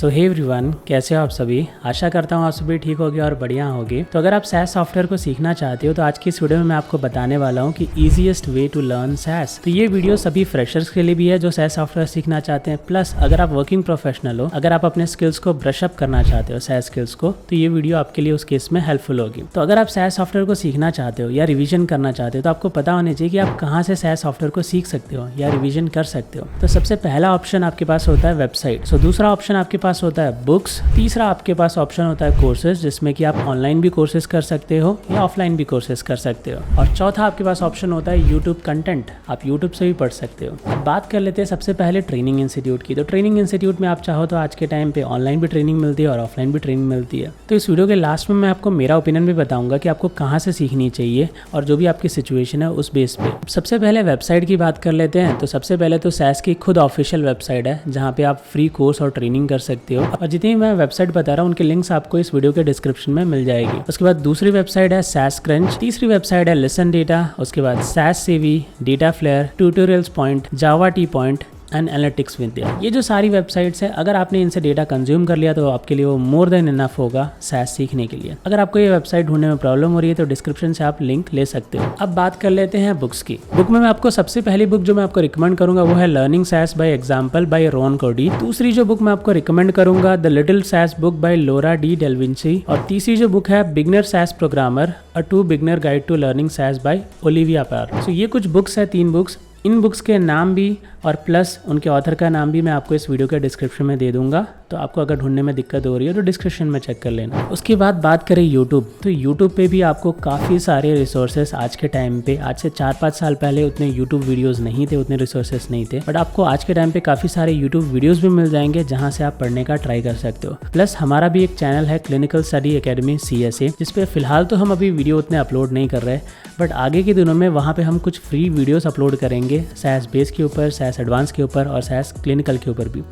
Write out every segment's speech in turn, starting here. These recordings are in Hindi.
सो हे एवरीवन, कैसे हो आप सभी। आशा करता हूँ आप सभी ठीक होगे और बढ़िया होगे। तो अगर आप SaaS सॉफ्टवेयर को सीखना चाहते हो तो आज की इस वीडियो में मैं आपको बताने वाला हूँ कि easiest way to learn SaaS। तो ये वीडियो सभी फ्रेशर्स के लिए भी है जो SaaS सॉफ्टवेयर सीखना चाहते हैं, प्लस अगर आप वर्किंग प्रोफेशनल हो, अगर आप अपने स्किल्स को ब्रश अप करना चाहते हो SaaS स्किल्स को, तो ये वीडियो आपके लिए उस केस में हेल्पफुल होगी। तो अगर आप SaaS सॉफ्टवेयर को सीखना चाहते हो या रिविजन करना चाहते हो तो आपको पता होना चाहिए कि आप कहाँ से SaaS सॉफ्टवेयर को सीख सकते हो या रिविजन कर सकते हो। तो सबसे पहला ऑप्शन आपके पास होता है वेबसाइट। सो दूसरा ऑप्शन आपके पास होता है बुक्स। तीसरा आपके पास ऑप्शन होता है कोर्सेज, जिसमें कि आप ऑनलाइन भी कोर्सेज कर सकते हो या ऑफलाइन भी कोर्सेज कर सकते हो। और चौथा आपके पास ऑप्शन होता है यूट्यूब कंटेंट, आप यूट्यूब से भी पढ़ सकते हो। अब बात कर लेते हैं सबसे पहले ट्रेनिंग इंस्टीट्यूट की। तो ट्रेनिंग इंस्टीट्यूट में आप चाहो तो आज के टाइम पे ऑनलाइन भी ट्रेनिंग मिलती है और ऑफलाइन भी ट्रेनिंग मिलती है। तो इस वीडियो के लास्ट में मैं आपको मेरा ओपिनियन भी बताऊंगा कि आपको कहाँ से सीखनी चाहिए और जो भी आपकी सिचुएशन है उस बेस पे। सबसे पहले वेबसाइट की बात कर लेते हैं। तो सबसे पहले तो SaaS की खुद ऑफिशियल वेबसाइट है जहाँ पे आप फ्री कोर्स और ट्रेनिंग कर सकते हो, और जितनी मैं वेबसाइट बता रहा हूँ उनके लिंक्स आपको इस वीडियो के डिस्क्रिप्शन में मिल जाएगी। उसके बाद दूसरी वेबसाइट है SaaS Crunch, तीसरी वेबसाइट है Listen Data, उसके बाद SaaS CV, Dataflare, Tutorials Point, Java T Point and analytics Vidhya. ये जो सारी वेबसाइट्स है, अगर आपने इनसे डेटा कंज्यूम कर लिया तो आपके लिए वो मोर देन इनफ होगा SaaS सीखने के लिए। अगर आपको ये वेबसाइट ढूंढने में प्रॉब्लम हो रही है तो डिस्क्रिप्शन से आप लिंक ले सकते हो। अब बात कर लेते हैं बुक्स की। बुक में मैं आपको सबसे पहली बुक जो मैं आपको रिकमेंड करूंगा वो है learning SaaS by example by Rohan कोडी। दूसरी जो बुक मैं आपको रिकमेंड करूंगा the little SaaS book by Lora D Delwiche. और तीसरी जो बुक है beginner SaaS programmer a to beginner guide to learning SaaS by Olivia Parr. So ये कुछ बुक्स है, 3 बुक्स। इन बुक्स के नाम भी और प्लस उनके ऑथर का नाम भी मैं आपको इस वीडियो के डिस्क्रिप्शन में दे दूंगा, तो आपको अगर ढूंढने में दिक्कत हो रही है तो डिस्क्रिप्शन में चेक कर लेना। उसके बाद बात करें यूट्यूब, तो यूट्यूब पे भी आपको काफ़ी सारे रिसोर्सेस आज के टाइम पे, आज से 4-5 साल पहले उतने यूट्यूब वीडियोस नहीं थे, उतने रिसोर्सेस नहीं थे, बट आपको आज के टाइम पे काफ़ी सारे यूट्यूब वीडियोज़ भी मिल जाएंगे जहाँ से आप पढ़ने का ट्राई कर सकते हो। प्लस हमारा भी एक चैनल है क्लिनिकल स्टडी अकेडमी CSA, जिसपे फिलहाल तो हम अभी वीडियो उतने अपलोड नहीं कर रहे, बट आगे के दिनों में वहाँ पे हम कुछ फ्री वीडियोस अपलोड करेंगे SaaS बेस के ऊपर, SaaS एडवांस के ऊपर और SaaS क्लिनिकल के ऊपर भी।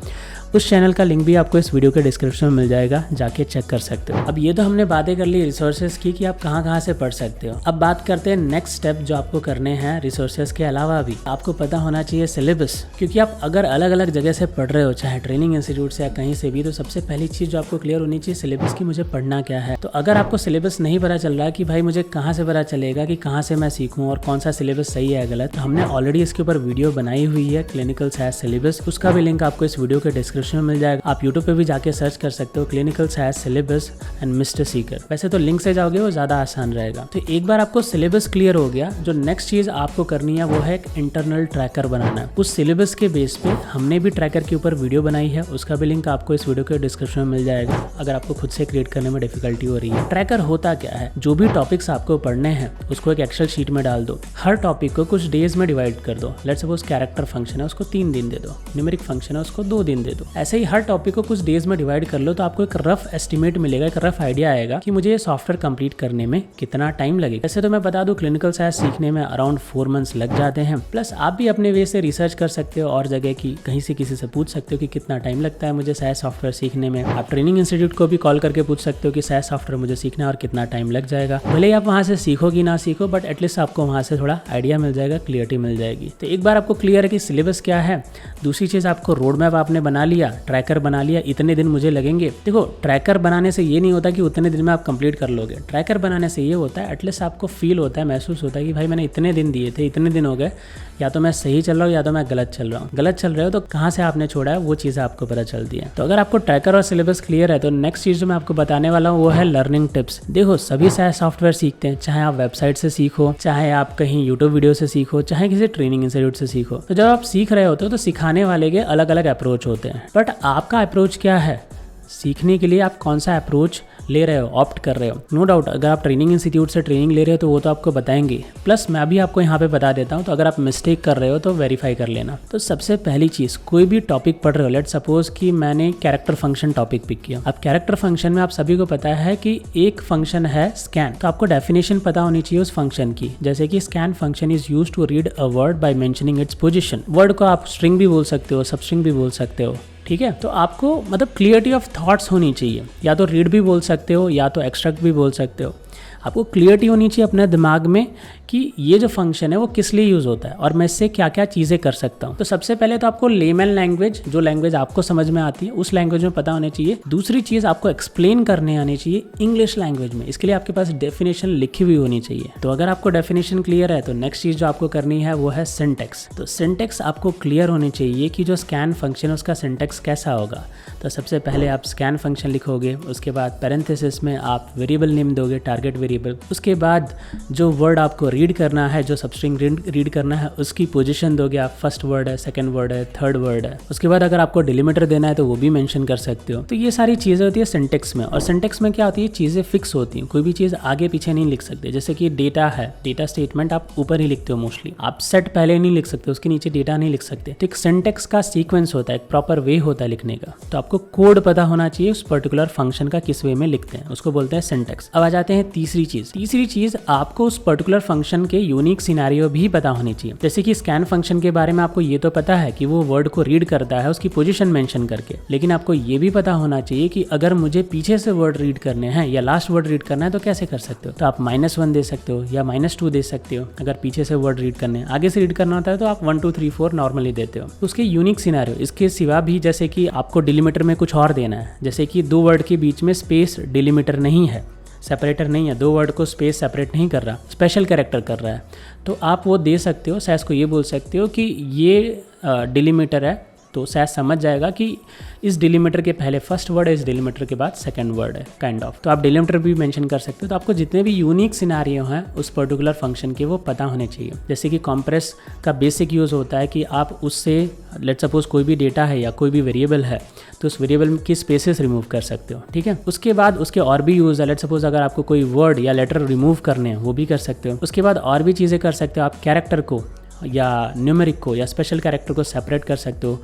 उस चैनल का लिंक भी आपको इस वीडियो के डिस्क्रिप्शन में मिल जाएगा, जाके चेक कर सकते हो। अब ये तो हमने बातें कर ली रिसोर्सेज की कि आप कहाँ से पढ़ सकते हो। अब बात करते हैं नेक्स्ट स्टेप जो आपको करने हैं रिसोर्सेज के अलावा भी। आपको पता होना चाहिए सिलेबस, क्योंकि आप अगर अलग अलग जगह से पढ़ रहे हो, चाहे ट्रेनिंग इंस्टीट्यूट से या कहीं से भी, तो सबसे पहली चीज़ जो आपको क्लियर होनी चाहिए सिलेबस की, मुझे पढ़ना क्या है। तो अगर आपको सिलेबस नहीं पता चल रहा है कि भाई मुझे कहाँ से पता चलेगा कि कहाँ से मैं सीखूँ और कौन सा सिलेबस सही है गलत, तो हमने ऑलरेडी इसके ऊपर वीडियो बनाई हुई है क्लिनिकल SaaS सिलेबस, उसका भी लिंक आपको इस वीडियो के डिस्क्रिप्शन में मिल जाएगा। आप यूट्यूब पे भी जाके सर्च कर सकते हो clinical SaaS syllabus and mister Sikar. वैसे तो लिंक से जाओगे वो ज़्यादा आसान रहेगा। तो एक बार आपको सिलेबस क्लियर हो गया, जो नेक्स्ट चीज़ आपको करनी है वो है एक इंटरनल ट्रैकर बनाना। उस सिलेबस के बेस पे हमने भी ट्रैकर के ऊपर वीडियो बनाई है, उसका भी लिंक आपको इस वीडियो के डिस्क्रिप्शन में मिल जाएगा अगर आपको खुद से क्रिएट करने में डिफिकल्टी हो रही है। ट्रैकर होता क्या है, जो भी टॉपिक्स आपको पढ़ने हैं उसको एक एक्सेल शीट में डाल दो, हर टॉपिक को कुछ डेज में डिवाइड कर दो। लेट्स सपोज कैरेक्टर फंक्शन है उसको 3 दिन दे दो, न्यूमेरिक फंक्शन है उसको 2 दिन दे दो। ऐसे ही हर टॉपिक को कुछ डेज में डिवाइड कर लो तो आपको एक रफ एस्टिमेट मिलेगा, एक रफ आइडिया आएगा कि मुझे ये सॉफ्टवेयर कंप्लीट करने में कितना टाइम लगेगा। वैसे तो मैं बता दूं क्लिनिकल SaaS सीखने में अराउंड 4 मंथ्स लग जाते हैं। प्लस आप भी अपने वे से रिसर्च कर सकते हो और जगह की, कहीं से किसी से पूछ सकते हो कि कितना टाइम लगता है मुझे SaaS सॉफ्टवेयर सीखने में। आप ट्रेनिंग इंस्टीट्यूट को भी कॉल करके पूछ सकते हो कि SaaS सॉफ्टवेयर मुझे सीखना और कितना टाइम लग जाएगा। भले ही आप वहाँ से सीखो कि ना सीखो, बट एटलीस्ट आपको वहाँ से थोड़ा आइडिया मिल जाएगा, क्लियरिटी मिल जाएगी। तो एक बार आपको क्लियर है कि सिलेबस क्या है। दूसरी चीज़, आपको रोड मैप आपने बना लिया, ट्रैकर बना लिया, इतने दिन मुझे लगेंगे। देखो ट्रैकर बनाने से ये नहीं होता कि उतने दिन में आप कंप्लीट कर लोगे। ट्रैकर बनाने से ये होता है एटलीस्ट आपको फील होता है, महसूस होता है कि भाई मैंने इतने दिन दिए थे, इतने दिन हो गए, या तो मैं सही चल रहा हूँ या तो मैं गलत चल रहा हूँ। गलत चल रहे हो तो कहाँ से आपने छोड़ा है वो चीज़ें आपको पता चलती है। तो अगर आपको ट्रैकर और सिलेबस क्लियर है तो नेक्स्ट चीज़ जो मैं आपको बताने वाला हूँ वो है लर्निंग टिप्स। देखो सभी SaaS सॉफ्टवेयर सीखते हैं, चाहे आप वेबसाइट से सीखो, चाहे आप कहीं यूट्यूब वीडियो से सीखो, चाहे किसी ट्रेनिंग इंस्टीट्यूट से सीखो। तो जब आप सीख रहे होते हो तो सिखाने वाले के अलग अलग अप्रोच होते हैं, बट आपका अप्रोच क्या है, सीखने के लिए आप कौन सा अप्रोच ले रहे हो, ऑप्ट कर रहे हो। नो डाउट अगर आप ट्रेनिंग इंस्टीट्यूट से ट्रेनिंग ले रहे हो तो वो तो आपको बताएंगे, प्लस मैं भी आपको यहाँ पे बता देता हूँ। तो अगर आप मिस्टेक कर रहे हो तो वेरीफाई कर लेना। तो सबसे पहली चीज़, कोई भी टॉपिक पढ़ रहे हो, लेट्स सपोज कि मैंने कैरेक्टर फंक्शन टॉपिक पिक किया। अब कैरेक्टर फंक्शन में आप सभी को पता है कि एक फंक्शन है स्कैन, तो आपको डेफिनेशन पता होनी चाहिए उस फंक्शन की। जैसे कि scan function is used to read a word by mentioning its position. Word को आप स्ट्रिंग भी बोल सकते हो, सब स्ट्रिंग भी बोल सकते हो, ठीक है। तो आपको मतलब क्लियरिटी ऑफ थॉट्स होनी चाहिए, या तो रीड भी बोल सकते हो या तो एक्सट्रैक्ट भी बोल सकते हो। आपको क्लियरिटी होनी चाहिए अपने दिमाग में कि ये जो फंक्शन है वो किस लिए यूज़ होता है और मैं इससे क्या क्या चीज़ें कर सकता हूँ। तो सबसे पहले तो आपको लेमन लैंग्वेज, जो लैंग्वेज आपको समझ में आती है उस लैंग्वेज में पता होनी चाहिए। दूसरी चीज़ आपको एक्सप्लेन करने आनी चाहिए इंग्लिश लैंग्वेज में, इसके लिए आपके पास डेफिनेशन लिखी हुई होनी चाहिए। तो अगर आपको डेफिनेशन क्लियर है तो नेक्स्ट चीज़ जो आपको करनी है वो है सिंटैक्स। तो सिंटैक्स आपको क्लियर होनी चाहिए कि जो स्कैन फंक्शन है उसका सिंटैक्स कैसा होगा। तो सबसे पहले आप स्कैन फंक्शन लिखोगे, उसके बाद पैरेंथेसिस में आप वेरिएबल नेम दोगे, टारगेट वेरिएबल। उसके बाद जो वर्ड आपको रीड करना है, जो सबस्ट्रिंग रीड करना है उसकी पोजीशन दोगे आप, फर्स्ट वर्ड है, सेकंड वर्ड है, थर्ड वर्ड है। उसके बाद अगर आपको डिलीमीटर देना है तो वो भी मेंशन कर सकते हो। तो ये सारी चीज़ें होती है सिंटैक्स में। और सिंटैक्स में क्या होती है, चीज़ें फिक्स होती हैं, कोई भी चीज़ आगे पीछे नहीं लिख सकते। जैसे कि डेटा है, डेटा स्टेटमेंट आप ऊपर ही लिखते हो मोस्टली, आप सेट पहले नहीं लिख सकते, उसके नीचे डेटा नहीं लिख सकते। तो एक सिंटैक्स का सीक्वेंस होता है, एक प्रॉपर वे होता है लिखने का। तो आपको कोड पता होना चाहिए उस पर्टिकुलर फंक्शन का किस वे में लिखते हैं, उसको बोलते हैं सिंटैक्स। अब आ जाते हैं तीसरी चीज़ आपको उस पर्टिकुलर फंक्शन के यूनिक सिनेरियो भी पता होनी चाहिए। जैसे कि स्कैन फंक्शन के बारे में आपको ये तो पता है कि वो वर्ड को रीड करता है उसकी पोजीशन मेंशन करके, लेकिन आपको ये भी पता होना चाहिए कि अगर मुझे पीछे से वर्ड रीड करने हैं या लास्ट वर्ड रीड करना है तो कैसे कर सकते हो। तो आप -1 दे सकते हो या -2 दे सकते हो। अगर पीछे से वर्ड रीड करने हैं, आगे से रीड करना होता है तो आप 1 2 3 4 नॉर्मली देते हो। उसके यूनिक सिनेरियो इसके सिवा भी, जैसे कि आपको डिलीमीटर में कुछ और देना है, जैसे कि 2 वर्ड के बीच में स्पेस डिलीमीटर नहीं है, सेपरेटर नहीं है, 2 वर्ड को स्पेस सेपरेट नहीं कर रहा, स्पेशल कैरेक्टर कर रहा है, तो आप वो दे सकते हो। सैस को ये बोल सकते हो कि ये डिलीमीटर है, तो सैस समझ जाएगा कि इस डिलीमीटर के पहले फर्स्ट वर्ड है, इस डिलीमीटर के बाद सेकंड वर्ड है, काइंड ऑफ। तो आप डिलीमीटर भी मेंशन कर सकते हो। तो आपको जितने भी यूनिक सिनेरियो हैं उस पर्टिकुलर फंक्शन के वो पता होने चाहिए। जैसे कि कॉम्प्रेस का बेसिक यूज़ होता है कि आप उससे लेट सपोज कोई भी डेटा है या कोई भी वेरिएबल है तो उस वेरिएबल की स्पेसेस रिमूव कर सकते हो, ठीक है। उसके बाद उसके और भी यूज़ है, लेट सपोज अगर आपको कोई वर्ड या लेटर रिमूव करने हैं वो भी कर सकते हो। उसके बाद और भी चीज़ें कर सकते हो, आप कैरेक्टर को या न्यूमेरिक को या स्पेशल कैरेक्टर को सेपरेट कर सकते हो।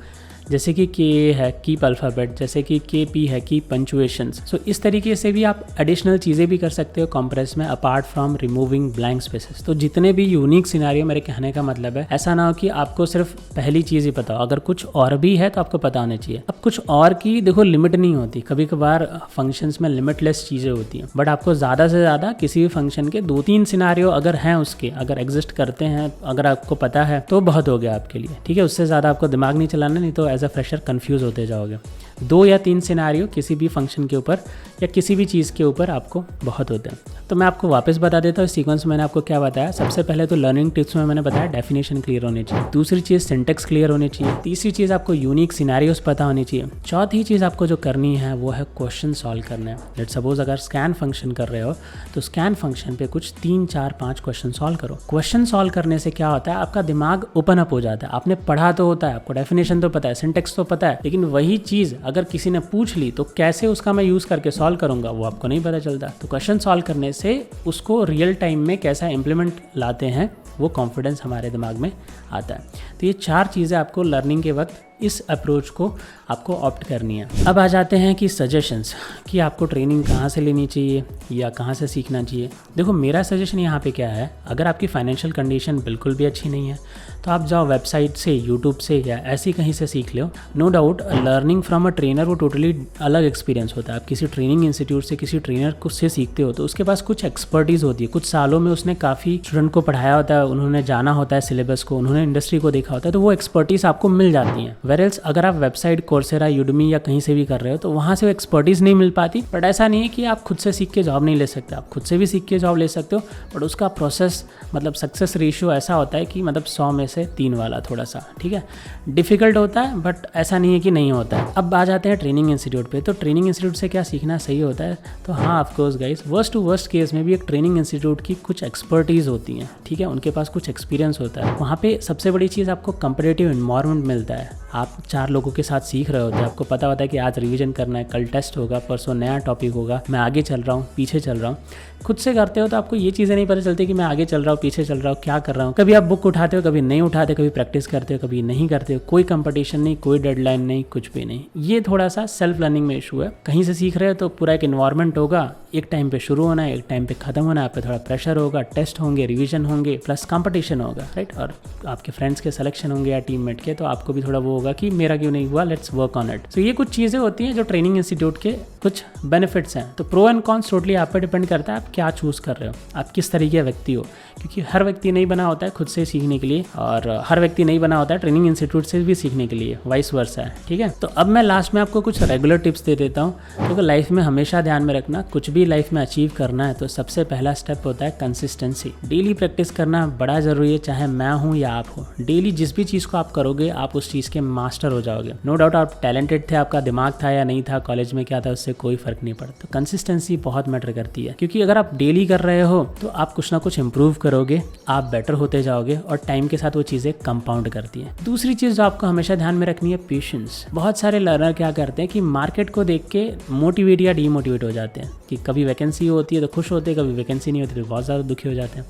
जैसे कि के है कीप अल्फ़ाबेट, जैसे कि के पी है कीप पंचुएशंस। सो इस तरीके से भी आप एडिशनल चीज़ें भी कर सकते हो कॉम्प्रेस में, apart from removing blank spaces. तो जितने भी यूनिक सिनेरियो, मेरे कहने का मतलब है ऐसा ना हो कि आपको सिर्फ पहली चीज़ ही पता हो, अगर कुछ और भी है तो आपको पता होना चाहिए। अब कुछ और की देखो लिमिट नहीं होती, कभी कभार फंक्शंस में लिमिटलेस चीज़ें होती हैं, बट आपको ज़्यादा से ज़्यादा किसी भी फंक्शन के 2-3 सिनेरियो अगर हैं, उसके अगर एग्जिस्ट करते हैं, अगर आपको पता है तो बहुत हो गया आपके लिए, ठीक है। उससे ज़्यादा आपको दिमाग नहीं चलाना, नहीं तो एज अ फ्रेशर कंफ्यूज होते जाओगे। 2 या 3 सिनेरियो किसी भी फंक्शन के ऊपर या किसी भी चीज़ के ऊपर आपको बहुत होते हैं। तो मैं आपको वापस बता देता हूँ इस सीक्वेंस में मैंने आपको क्या बताया। सबसे पहले तो लर्निंग टिप्स में मैंने बताया डेफिनेशन क्लियर होनी चाहिए, दूसरी चीज़ सिंटैक्स क्लियर होनी चाहिए, तीसरी चीज़ आपको यूनिक सिनेरियोस पता होनी चाहिए, चौथी चीज़ आपको जो करनी है वो है क्वेश्चन सॉल्व करना है। लेट सपोज अगर स्कैन फंक्शन कर रहे हो तो स्कैन फंक्शन पे कुछ 3 4 5 क्वेश्चन सॉल्व करो। क्वेश्चन सॉल्व करने से क्या होता है, आपका दिमाग ओपन अप हो जाता है। आपने पढ़ा तो होता है, आपको डेफिनेशन तो पता है, सिंटैक्स तो पता है, लेकिन वही चीज़ अगर किसी ने पूछ ली तो कैसे उसका मैं यूज़ करके सॉल्व करूंगा वो आपको नहीं पता चलता। तो क्वेश्चन सॉल्व करने से उसको रियल टाइम में कैसा इंप्लीमेंट लाते हैं वो कॉन्फिडेंस हमारे दिमाग में आता है। तो ये 4 चीज़ें आपको लर्निंग के वक्त इस अप्रोच को आपको ऑप्ट करनी है। अब आ जाते हैं कि सजेशंस, कि आपको ट्रेनिंग कहाँ से लेनी चाहिए या कहाँ से सीखना चाहिए। देखो मेरा सजेशन यहाँ पे क्या है, अगर आपकी फाइनेंशियल कंडीशन बिल्कुल भी अच्छी नहीं है तो आप जाओ वेबसाइट से, यूट्यूब से या ऐसी कहीं से सीख लो। No doubt learning from a trainer वो टोटली अलग एक्सपीरियंस होता है। आप किसी ट्रेनिंग इंस्टीट्यूट से किसी ट्रेनर को से सीखते हो तो उसके पास कुछ एक्सपर्टीज़ होती है, कुछ सालों में उसने काफ़ी स्टूडेंट को पढ़ाया होता है, उन्होंने जाना होता है सिलेबस को, उन्होंने इंडस्ट्री को देखा होता है, तो वो एक्सपर्टीज़ आपको मिल जाती है। वेरएल्स अगर आप वेबसाइट कोर्सेरा, यूडमी या कहीं से भी कर रहे हो तो वहाँ से वो एक्सपर्टीज़ नहीं मिल पाती। बट ऐसा नहीं है कि आप खुद से सीख के जॉब नहीं ले सकते, आप खुद से भी सीख के जॉब ले सकते हो, बट उसका प्रोसेस मतलब सक्सेस रेशियो ऐसा होता है कि मतलब 100 में से 3 वाला थोड़ा सा, ठीक है, डिफ़िकल्ट होता है बट ऐसा नहीं है कि नहीं होता है। अब आ जाते हैं ट्रेनिंग इंस्टीट्यूट पे। तो ट्रेनिंग इंस्टीट्यूट से क्या सीखना सही होता है, तो हाँ of course guys, worst to worst case में भी एक ट्रेनिंग इंस्टीट्यूट की कुछ एक्सपर्टीज़ होती हैं, ठीक है, उनके पास कुछ एक्सपीरियंस होता है। वहाँ पे सबसे बड़ी चीज़ आपको कंपेटिटिव एनवायरनमेंट मिलता है। आप 4 लोगों के साथ सीख रहे होते हैं, आपको पता होता है कि आज रिवीजन करना है, कल टेस्ट होगा, परसों नया टॉपिक होगा, मैं आगे चल रहा हूँ पीछे चल रहा हूँ। खुद से करते हो तो आपको ये चीज़ें नहीं पता चलती कि मैं आगे चल रहा हूँ पीछे चल रहा हूँ, क्या कर रहा हूँ। कभी आप बुक उठाते हो, कभी नहीं उठाते, कभी प्रैक्टिस करते हो, कभी नहीं करते हो, कोई कंपटीशन नहीं, कोई डेडलाइन नहीं, कुछ भी नहीं। ये थोड़ा सा सेल्फ लर्निंग में इशू है। कहीं से सीख रहे हो तो पूरा एक इन्वायरमेंट होगा, एक टाइम पे शुरू होना है, एक टाइम पे खत्म होना है। आप पे थोड़ा प्रेशर होगा, टेस्ट होंगे, रिवीजन होंगे, प्लस कंपटीशन होगा, राइट। और आपके फ्रेंड्स के सिलेक्शन होंगे या टीममेट के, तो आपको भी थोड़ा वो होगा कि मेरा क्यों नहीं हुआ, लेट्स वर्क ऑन इट। तो ये कुछ चीज़ें होती हैं जो ट्रेनिंग इंस्टीट्यूट के कुछ बेनिफिट्स हैं। तो प्रो एंड कॉन्स टोटली आप पे डिपेंड करता है आप क्या चूज़ कर रहे हो, आप किस तरीके का व्यक्ति हो, क्योंकि हर व्यक्ति नहीं बना होता है खुद से सीखने के लिए, और हर व्यक्ति नहीं बना होता है ट्रेनिंग इंस्टीट्यूट से भी सीखने के लिए, वाइस वर्सा है, ठीक है। तो अब मैं लास्ट में आपको कुछ रेगुलर टिप्स दे देता हूँ, क्योंकि लाइफ में हमेशा ध्यान में रखना, कुछ भी लाइफ में अचीव करना है तो सबसे पहला स्टेप होता है कंसिस्टेंसी। डेली प्रैक्टिस करना बड़ा ज़रूरी है, चाहे मैं हूँ या आप हो। डेली जिस भी चीज़ को आप करोगे आप उस चीज़ के मास्टर हो जाओगे। नो डाउट आप टैलेंटेड थे, आपका दिमाग था या नहीं था, कॉलेज में क्या था, उससे कोई फर्क नहीं पड़ता। तो कंसिस्टेंसी बहुत मैटर करती है, क्योंकि अगर आप डेली कर रहे हो तो आप कुछ ना कुछ इंप्रूव करोगे, आप बेटर होते जाओगे, और टाइम के साथ वो चीज़ें कंपाउंड करती हैं। दूसरी चीज़ जो आपको हमेशा ध्यान में रखनी है, पेशेंस। बहुत सारे लर्नर क्या करते हैं कि मार्केट को देख के मोटिवेट या डीमोटिवेट हो जाते हैं, कि कभी वैकेंसी होती है तो खुश होते हैं, कभी वैकेंसी नहीं होती तो बहुत ज़्यादा दुखी हो जाते हैं।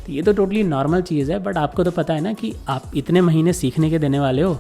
तो ये तो टोटली नॉर्मल चीज़ है, बट आपको तो पता है ना कि आप इतने महीने सीखने के देने वाले हो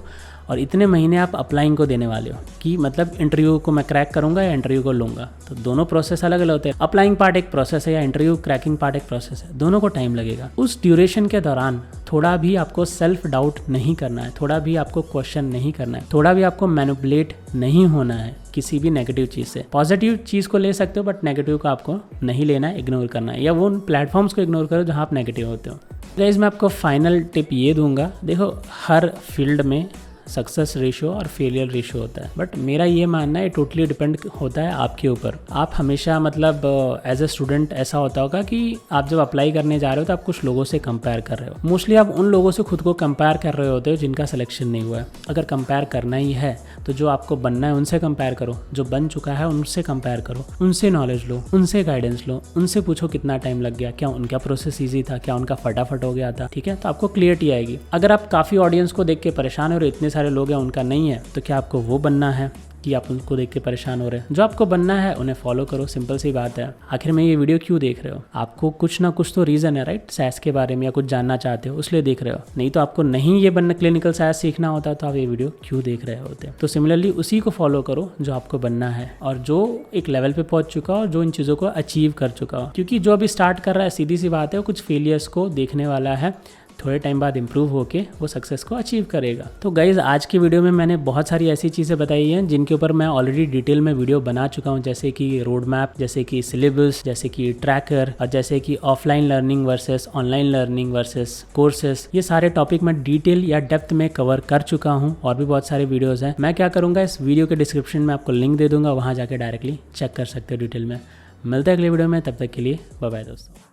और इतने महीने आप अप्लाइंग को देने वाले हो, कि मतलब इंटरव्यू को मैं क्रैक करूंगा या इंटरव्यू को लूँगा। तो दोनों प्रोसेस अलग अलग होते हैं। अप्लाइंग पार्ट एक प्रोसेस है या इंटरव्यू क्रैकिंग पार्ट एक प्रोसेस है, दोनों को टाइम लगेगा। उस ड्यूरेशन के दौरान थोड़ा भी आपको सेल्फ डाउट नहीं करना है, थोड़ा भी आपको क्वेश्चन नहीं करना है, थोड़ा भी आपको मैनिपुलेट नहीं होना है किसी भी नेगेटिव चीज़ से। पॉजिटिव चीज़ को ले सकते हो, बट नेगेटिव को आपको नहीं लेना है, इग्नोर करना है, या वो उन प्लेटफॉर्म्स को इग्नोर करो जहाँ आप नेगेटिव होते हो। गाइस मैं आपको फाइनल टिप ये दूंगा, देखो हर फील्ड में सक्सेस रेशियो और फेलियर रेशियो होता है, बट मेरा ये मानना है टोटली डिपेंड होता है आपके ऊपर। आप हमेशा मतलब एज ए स्टूडेंट ऐसा होता होगा कि आप जब अप्लाई करने जा रहे हो तो आप कुछ लोगों से कंपेयर कर रहे हो। मोस्टली आप उन लोगों से खुद को कंपेयर कर रहे होते हो जिनका सिलेक्शन नहीं हुआ है। अगर कंपेयर करना ही है तो जो आपको बनना है उनसे कंपेयर करो, जो बन चुका है उनसे कंपेयर करो, उनसे नॉलेज लो, उनसे गाइडेंस लो, उनसे पूछो कितना टाइम लग गया, क्या उनका प्रोसेस ईजी था, क्या उनका फटाफट हो गया था, ठीक है। तो आपको क्लियरिटी आएगी। अगर आप काफ़ी ऑडियंस को देख के परेशान हो रहे हो, इतने सारे लोग हैं उनका नहीं है, तो क्या आपको वो बनना है कि आप उनको देख के परेशान हो रहे हैं? जो आपको बनना है उन्हें फॉलो करो, सिंपल सी बात है। आखिर में ये वीडियो क्यों देख रहे हो? आपको कुछ ना कुछ तो रीज़न है, राइट, सैस के बारे में या कुछ जानना चाहते हो इसलिए देख रहे हो। नहीं तो आपको नहीं ये बनना, क्लिनिकल सैस सीखना होता तो आप ये वीडियो क्यों देख रहे होते? तो सिमिलरली उसी को फॉलो करो जो आपको बनना है और जो एक लेवल पे पहुंच चुका हो, जो इन चीज़ों को अचीव कर चुका हो। क्योंकि जो अभी स्टार्ट कर रहा है, सीधी सी बात है, कुछ फेलियर्स को देखने वाला है, थोड़े टाइम बाद इंप्रूव होके वो सक्सेस को अचीव करेगा। तो गाइज आज की वीडियो में मैंने बहुत सारी ऐसी चीज़ें बताई हैं जिनके ऊपर मैं ऑलरेडी डिटेल में वीडियो बना चुका हूं, जैसे कि रोड मैप, जैसे कि सिलेबस, जैसे कि ट्रैकर, और जैसे कि offline learning versus online learning versus courses. ये सारे टॉपिक मैं डिटेल या डेप्थ में कवर कर चुका हूँ, और भी बहुत सारे वीडियोज़ हैं। मैं क्या करूँगा, इस वीडियो के डिस्क्रिप्शन में आपको लिंक दे दूँगा, वहाँ जाकर डायरेक्टली चेक कर सकते हो डिटेल में। मिलते हैं अगले वीडियो में, तब तक के लिए बाय बाय दोस्तों।